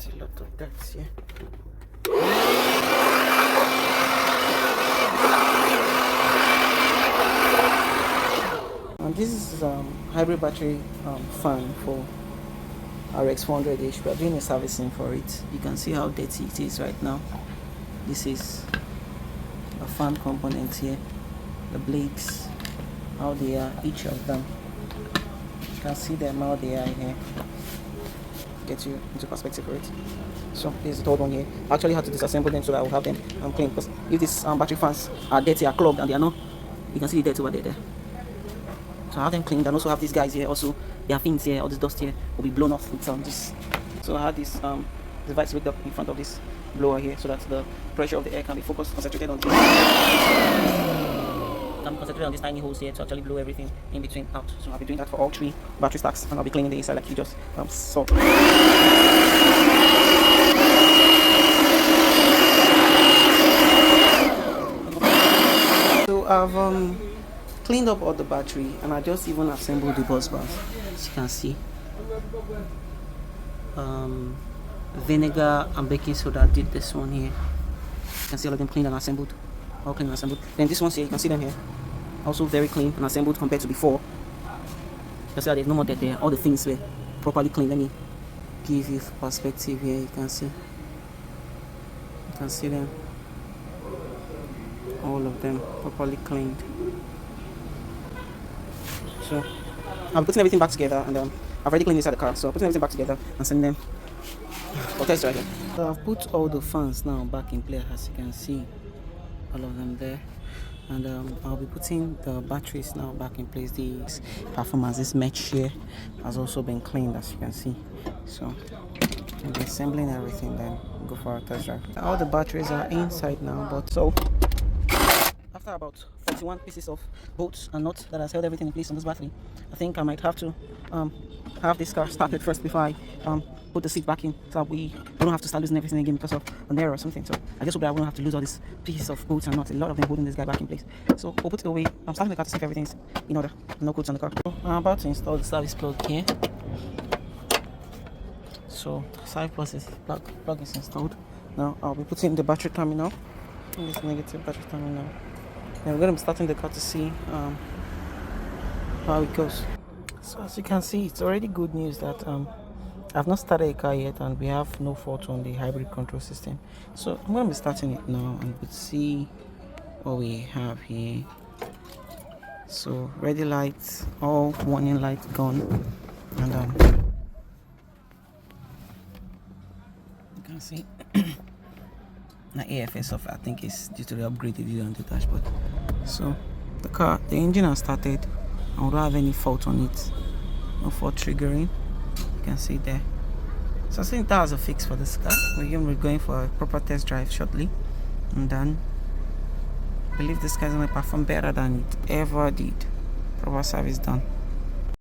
It's a lot of dirt here. And this is hybrid battery fan for RX400h. We are doing a servicing for it. You can see how dirty it is right now. This is a fan component here. The blades, how they are, each of them. You can see them how they are here. Get you into perspective for it. So this is the third one here. I actually had to disassemble them so that I will have them clean, because if these battery fans are dirty, are clogged, and they are not, you can see the dirt over there. So I have them cleaned, and also have these guys here. Also, their fins here, all this dust here will be blown off with this. So I had this device rigged up in front of this blower here, so that the pressure of the air can be concentrated on this. I'm concentrated on these tiny holes here to actually blow everything in between out. So I'll be doing that for all 3 battery stacks, and I'll be cleaning the inside like you just saw. So I've cleaned up all the battery, and I just even assembled the bus bars. As you can see, vinegar and baking soda did this one here. You can see all of them cleaned and assembled, all clean and assembled. Then this one's here, you can see them here, also very clean and assembled compared to before. You can see that there's no more dirt there. All the things were properly cleaned. Let me give you perspective here. You can see them, all of them properly cleaned. So I'm putting everything back together, and I've already cleaned inside the car, so I'm putting everything back together and sending them for test drive. So I've put all the fans now back in place, as you can see, all of them there, and I'll be putting the batteries now back in place. This performance, this mesh here has also been cleaned, as you can see. So I'll be assembling everything, then go for a test drive. All the batteries are inside now, but so after about 41 pieces of bolts and nuts that has held everything in place on this battery, I think I might have to have this car started first before I put the seat back in, so we don't have to start losing everything again because of an error or something. So I just hope that I won't have to lose all these pieces of bolts and nuts, a lot of them holding this guy back in place. So we'll put it away. I'm starting the car to see if everything's in order, no codes on the car. So I'm about to install the service plug here. So service plug is installed. Now I'll be putting the battery terminal in this negative battery terminal. And we're going to be starting the car to see how it goes. So as you can see, it's already good news that I've not started a car yet, and we have no fault on the hybrid control system. So I'm going to be starting it now, and we'll see what we have here. So ready lights, all warning lights gone, and you can see the AFS off. I think it's due to the upgrade they did on the dashboard. So the engine has started. I don't have any fault on it. No fault triggering. You can see there. So I think that was a fix for this car. We're going for a proper test drive shortly, and then I believe this car is going to perform better than it ever did. Proper service done.